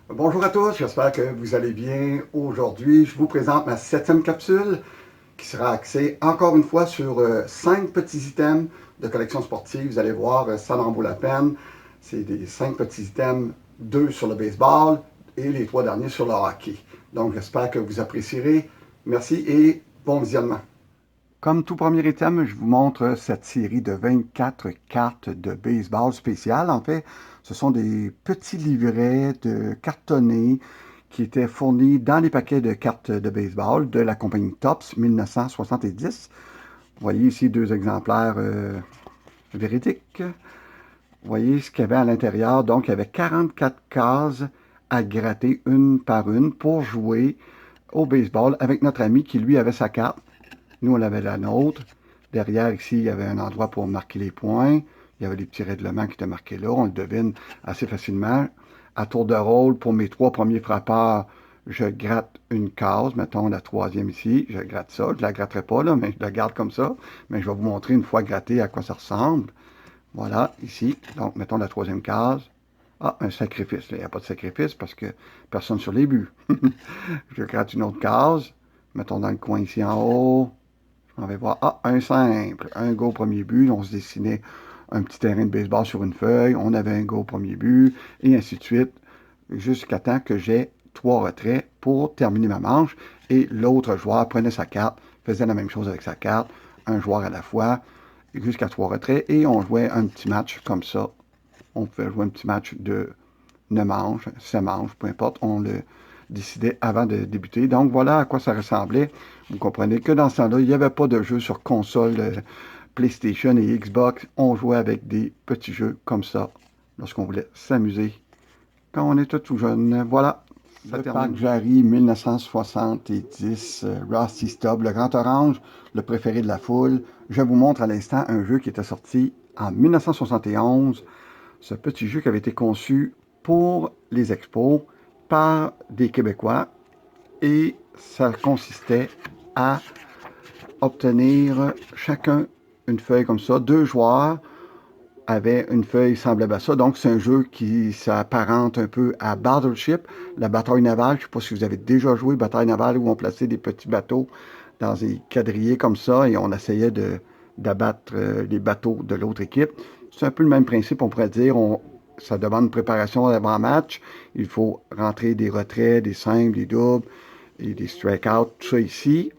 Bonjour à tous, j'espère que vous allez bien. Aujourd'hui, je vous présente ma 7e capsule qui sera axée encore une fois sur 5 petits items de collection sportive. Vous allez voir, ça en vaut la peine. C'est des 5 petits items, 2 sur le baseball et les 3 derniers sur le hockey. Donc j'espère que vous apprécierez. Merci et bon visionnement. Comme tout premier item, je vous montre cette série de 24 cartes de baseball spéciales. En fait, ce sont des petits livrets de cartonnés qui étaient fournis dans les paquets de cartes de baseball de la compagnie Topps 1970. Vous voyez ici 2 exemplaires véridiques. Vous voyez ce qu'il y avait à l'intérieur. Donc, il y avait 44 cases à gratter une par une pour jouer au baseball avec notre ami qui, lui, avait sa carte. Nous, on avait la nôtre. Derrière, ici, il y avait un endroit pour marquer les points. Il y avait des petits règlements qui étaient marqués là. On le devine assez facilement. À tour de rôle, pour mes 3 premiers frappeurs, je gratte une case. Mettons la 3e ici. Je gratte ça. Je ne la gratterai pas, là, mais je la garde comme ça. Mais je vais vous montrer une fois grattée à quoi ça ressemble. Voilà, ici. Donc, mettons la 3e case. Ah, un sacrifice. Là, il n'y a pas de sacrifice parce que personne sur les buts. Je gratte une autre case. Mettons dans le coin ici en haut. On va voir, ah, un simple, un go au premier but. On se dessinait un petit terrain de baseball sur une feuille. On avait un go au premier but, et ainsi de suite, jusqu'à temps que j'ai 3 retraits pour terminer ma manche. Et l'autre joueur prenait sa carte, faisait la même chose avec sa carte, un joueur à la fois, jusqu'à 3 retraits. Et on jouait un petit match comme ça. On pouvait jouer un petit match de 9 manches, 7 manches, peu importe. On le décidait avant de débuter. Donc voilà à quoi ça ressemblait. Vous comprenez que dans ce temps-là, il n'y avait pas de jeu sur console PlayStation et Xbox. On jouait avec des petits jeux comme ça lorsqu'on voulait s'amuser quand on était tout jeune. Voilà. Le parc Jarry 1970, Rusty Stubb, le grand orange, le préféré de la foule. Je vous montre à l'instant un jeu qui était sorti en 1971. Ce petit jeu qui avait été conçu pour les expos par des Québécois et ça consistait à obtenir chacun une feuille comme ça. 2 joueurs avaient une feuille semblable à ça. Donc, c'est un jeu qui s'apparente un peu à Battleship, la bataille navale. Je ne sais pas si vous avez déjà joué bataille navale où on plaçait des petits bateaux dans des quadrillés comme ça et on essayait d'abattre les bateaux de l'autre équipe. C'est un peu le même principe, on pourrait dire. Ça demande une préparation d'avant-match. Il faut rentrer des retraits, des simples, des doubles et des strikeouts, tout ça ici.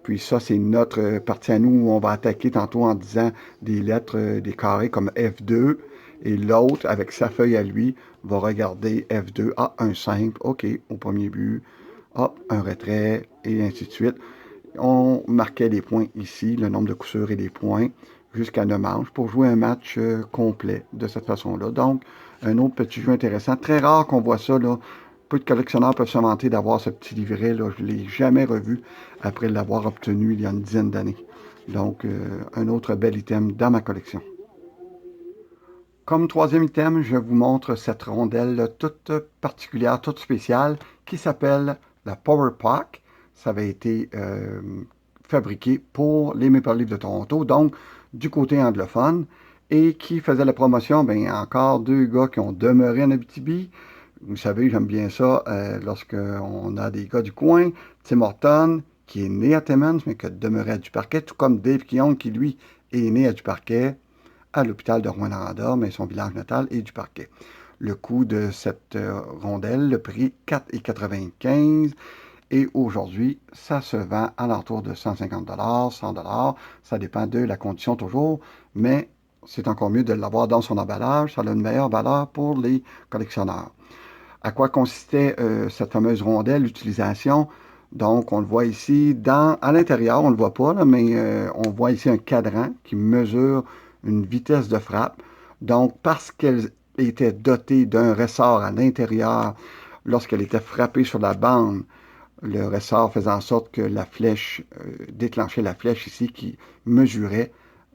Puis ça, c'est notre partie à nous où on va attaquer tantôt en disant des lettres, des carrés comme F2. Et l'autre, avec sa feuille à lui, va regarder F2. Ah, un simple, OK, au premier but. Hop, un retrait, et ainsi de suite. On marquait les points ici, le nombre de coups sûrs et les points, jusqu'à 9 manches pour jouer un match complet de cette façon-là. Donc, un autre petit jeu intéressant. Très rare qu'on voit ça, là. Peu de collectionneurs peuvent se vanter d'avoir ce petit livret, là. Je ne l'ai jamais revu après l'avoir obtenu il y a une dizaine d'années. Donc, un autre bel item dans ma collection. Comme 3e item, je vous montre cette rondelle toute particulière, toute spéciale, qui s'appelle la Power Pack. Ça avait été fabriqué pour les Maple Leafs de Toronto, donc du côté anglophone, et qui faisait la promotion, bien encore 2 gars qui ont demeuré en Abitibi. Vous savez, j'aime bien ça lorsqu'on a des gars du coin. Tim Horton, qui est né à Timmins, mais qui a demeuré à Duparquet, tout comme Dave Keon, qui lui est né à Duparquet, à l'hôpital de Rouyn-Noranda, mais son village natal est Duparquet. Le coût de cette rondelle, le prix 4,95 et aujourd'hui, ça se vend à l'entour de 150 $, 100 $. Ça dépend de la condition toujours, mais c'est encore mieux de l'avoir dans son emballage. Ça a une meilleure valeur pour les collectionneurs. À quoi consistait cette fameuse rondelle, l'utilisation? Donc, on le voit ici, à l'intérieur, on ne le voit pas, là, mais on voit ici un cadran qui mesure une vitesse de frappe. Donc, parce qu'elle était dotée d'un ressort à l'intérieur, lorsqu'elle était frappée sur la bande, le ressort faisait en sorte que la flèche, déclenchait la flèche ici qui mesurait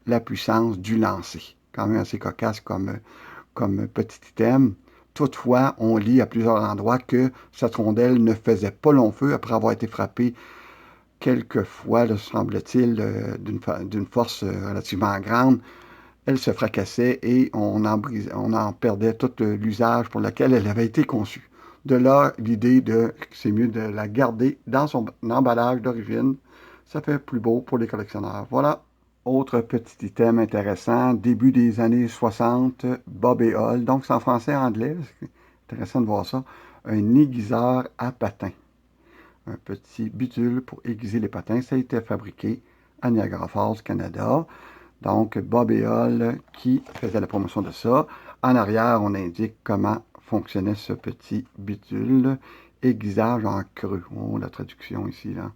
la puissance du lancer. Quand même assez cocasse comme petit item. Toutefois, on lit à plusieurs endroits que cette rondelle ne faisait pas long feu après avoir été frappée quelques fois, semble-t-il, d'une force relativement grande. Elle se fracassait et on en perdait tout l'usage pour lequel elle avait été conçue. De là, l'idée de c'est mieux de la garder dans son emballage d'origine. Ça fait plus beau pour les collectionneurs. Voilà. Autre petit item intéressant, début des années 60, Bob et Hall. Donc, c'est en français et anglais. C'est intéressant de voir ça. Un aiguiseur à patins. Un petit bidule pour aiguiser les patins. Ça a été fabriqué à Niagara Falls, Canada. Donc, Bob et Hall qui faisait la promotion de ça. En arrière, on indique comment fonctionnait ce petit bidule. Aiguisage en creux. Oh, la traduction ici, là.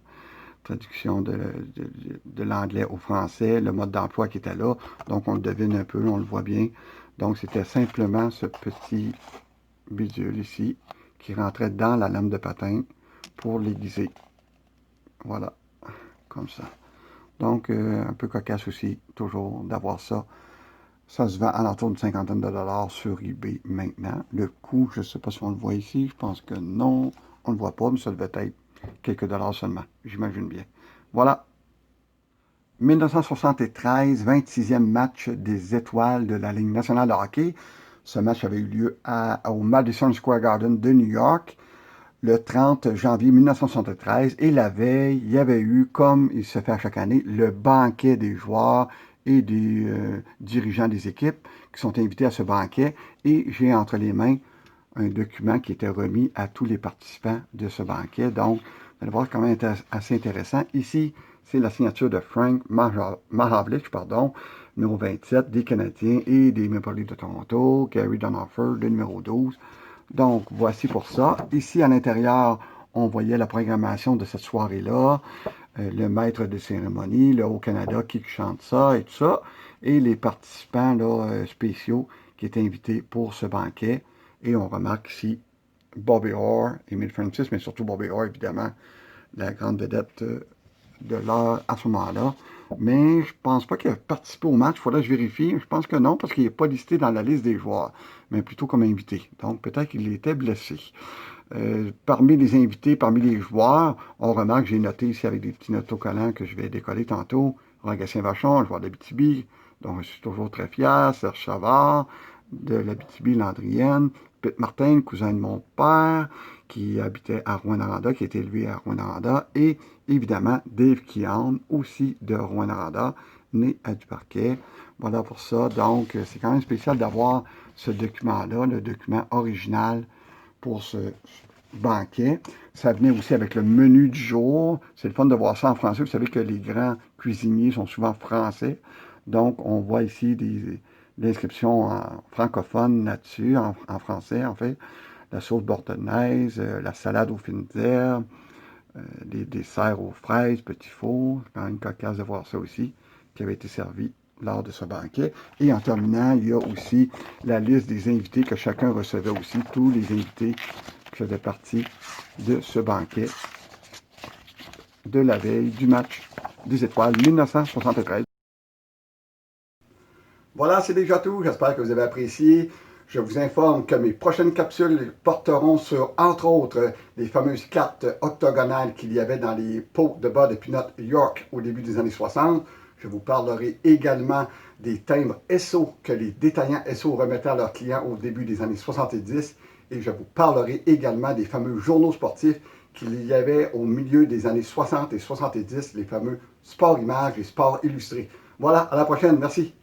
Traduction de l'anglais au français, le mode d'emploi qui était là. Donc, on le devine un peu, on le voit bien. Donc, c'était simplement ce petit bidule ici qui rentrait dans la lame de patin pour l'aiguiser. Voilà, comme ça. Donc, un peu cocasse aussi, toujours d'avoir ça. Ça se vend à l'entour d'une cinquantaine de dollars sur eBay maintenant. Le coût, je ne sais pas si on le voit ici, je pense que non, on ne le voit pas, mais ça devait être quelques dollars seulement, j'imagine bien. Voilà. 1973, 26e match des étoiles de la Ligue nationale de hockey. Ce match avait eu lieu au Madison Square Garden de New York le 30 janvier 1973. Et la veille, il y avait eu, comme il se fait à chaque année, le banquet des joueurs et des dirigeants des équipes qui sont invités à ce banquet. Et j'ai entre les mains un document qui était remis à tous les participants de ce banquet. Donc, vous allez voir, c'est quand même assez intéressant. Ici, c'est la signature de Frank Mahavlich, numéro 27, des Canadiens et des Maple Leafs de Toronto, Gary Donoffer, le numéro 12. Donc, voici pour ça. Ici, à l'intérieur, on voyait la programmation de cette soirée-là, le maître de cérémonie, le Haut-Canada qui chante ça et tout ça, et les participants là, spéciaux qui étaient invités pour ce banquet. Et on remarque ici Bobby Orr, Emile Francis, mais surtout Bobby Orr, évidemment, la grande vedette de l'heure à ce moment-là. Mais je pense pas qu'il a participé au match. Il faudrait que je vérifie. Je pense que non, parce qu'il n'est pas listé dans la liste des joueurs, mais plutôt comme invité. Donc peut-être qu'il était blessé. Parmi les invités, parmi les joueurs, on remarque, j'ai noté ici avec des petits autocollants que je vais décoller tantôt, Rogatien-Vachon, joueur d'Abitibi, dont je suis toujours très fier, Serge Savard, de l'Abitibi-Landrienne, Pete Martin, cousin de mon père, qui habitait à Rouyn-Noranda, qui était élevé à Rouyn-Noranda, et évidemment Dave Keown, aussi de Rouyn-Noranda, né à Duparquet. Voilà pour ça. Donc, c'est quand même spécial d'avoir ce document-là, le document original pour ce banquet. Ça venait aussi avec le menu du jour. C'est le fun de voir ça en français. Vous savez que les grands cuisiniers sont souvent français. Donc, on voit ici des inscriptions francophones là-dessus, en français en fait. La sauce bordonnaise, la salade aux fines herbes, des desserts aux fraises, petits fours. C'est quand même cocasse de voir ça aussi, qui avait été servi lors de ce banquet. Et en terminant, il y a aussi la liste des invités que chacun recevait aussi, tous les invités qui faisaient partie de ce banquet de la veille du match des étoiles 1973. Voilà, c'est déjà tout. J'espère que vous avez apprécié. Je vous informe que mes prochaines capsules porteront sur, entre autres, les fameuses cartes octogonales qu'il y avait dans les pots de bas de Peanut York au début des années 60. Je vous parlerai également des timbres SO que les détaillants SO remettaient à leurs clients au début des années 70. Et je vous parlerai également des fameux journaux sportifs qu'il y avait au milieu des années 60 et 70, les fameux Sport Images et Sport Illustrés. Voilà, à la prochaine. Merci.